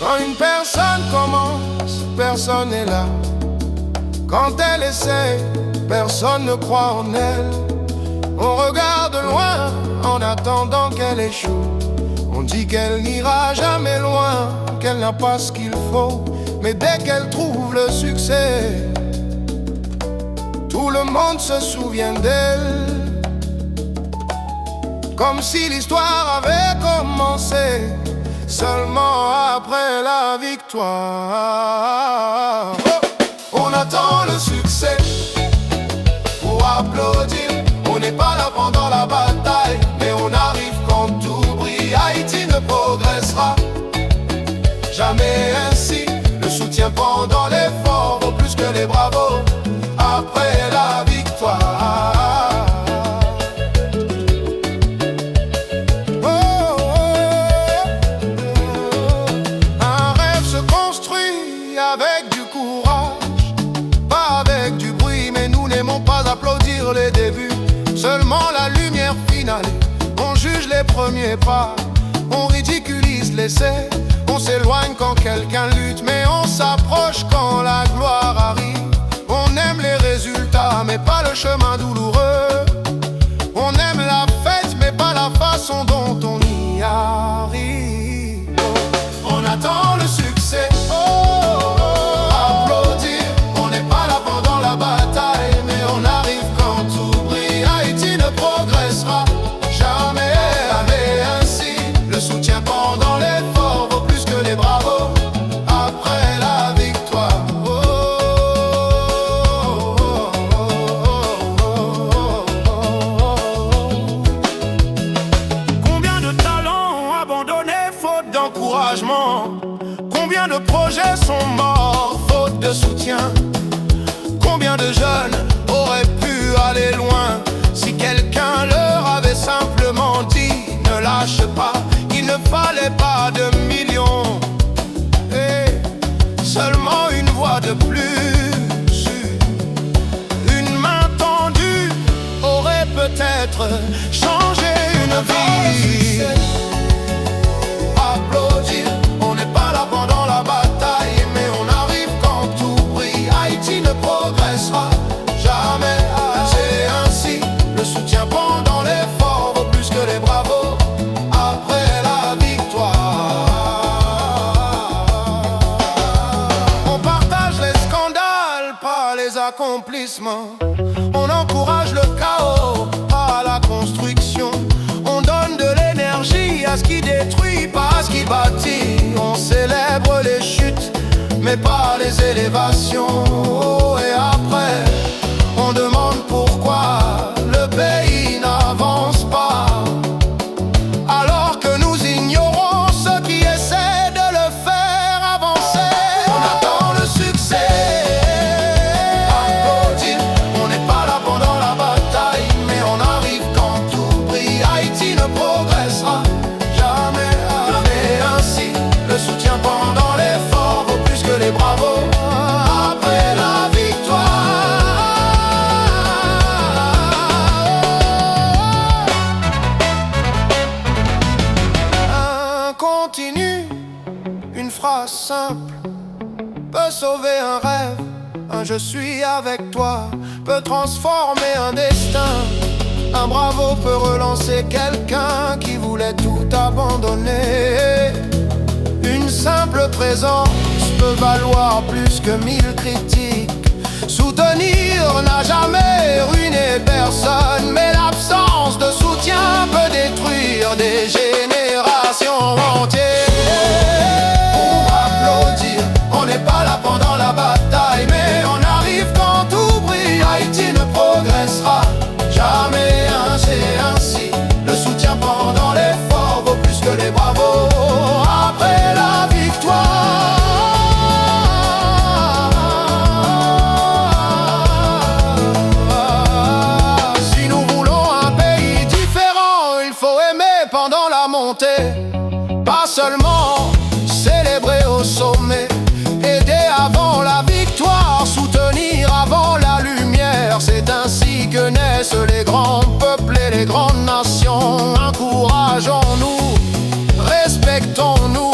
Quand une personne commence, personne n'est là. Quand elle essaie, personne ne croit en elle. On regarde loin en attendant qu'elle échoue. On dit qu'elle n'ira jamais loin, qu'elle n'a pas ce qu'il faut. Mais dès qu'elle trouve le succès, tout le monde se souvient d'elle. Comme si l'histoire avait commencé seulement après la victoire. Oh, on attend le succès pour applaudir. On n'est pas là pendant la bataille, mais on arrive quand tout brille. Haïti ne progressera jamais ainsi. Le soutien pendant l'effort vaut plus que les bravos après la victoire. Un rêve se construit avec du courage, pas avec du bruit, mais nous n'aimons pas applaudir les débuts, seulement la lumière finale. On juge les premiers pas, on ridiculise l'essai. On s'éloigne quand quelqu'un lutte, mais on s'approche quand la gloire arrive. On aime les résultats, mais pas le chemin douloureux. On aime la fête, mais pas la façon dont on y arrive. On attend le succès, applaudir. On n'est pas là pendant la bataille, mais on arrive quand tout brille. Haïti ne progressera jamais, jamais ainsi. Le soutien pendant l'effort vaut plus que les bravos après la victoire. Combien de talents ont abandonné faute d'encouragement? Combien de projets sont morts faute de soutien? Combien de jeunes auraient pu aller loin si quelqu'un leur avait simplement dit ne lâche pas? Il ne fallait pas de millions, et seulement une voix de plus. Une main tendue aurait peut-être changé une vie. Applaudir, on n'est pas là pendant la bataille, mais on arrive quand tout brille. Haïti ne progressera jamais, c'est ainsi. Le soutien pendant l'effort vaut plus que les bravos après la victoire. On partage les scandales, pas les accomplissements. On encourage le chaos, pas la construction. On donne de l'énergie à ce qui détruit, pas à ce qui bâtit. On célèbre les chutes, mais pas les élévations. Et après, on demande pourquoi le pays n'avance pas, alors que nous ignorons ceux qui essaient de le faire avancer. On attend le succès, applaudir. On n'est pas là pendant la bataille, mais on arrive quand tout brille. Haïti ne progressera jamais, jamais ainsi. Le soutien pendant l'effort vaut plus que les bravos après la victoire. Continue, une phrase simple peut sauver un rêve. Un je suis avec toi peut transformer un destin. Un bravo peut relancer quelqu'un qui voulait tout abandonner. Une simple présence peut valoir plus que 1000 critiques. Soutenir n'a jamais ruiné personne, mais l'absence de soutien peut détruire des générations entières. Pour applaudir, on n'est pas là pendant la bataille, mais on arrive quand tout brille. Haïti ne progressera jamais, c'est ainsi. Le soutien pendant l'effort vaut plus que les bravos après la victoire. Pendant la montée, pas seulement célébrer au sommet, aider avant la victoire, soutenir avant la lumière. C'est ainsi que naissent les grands peuples et les grandes nations. Encourageons-nous, respectons-nous.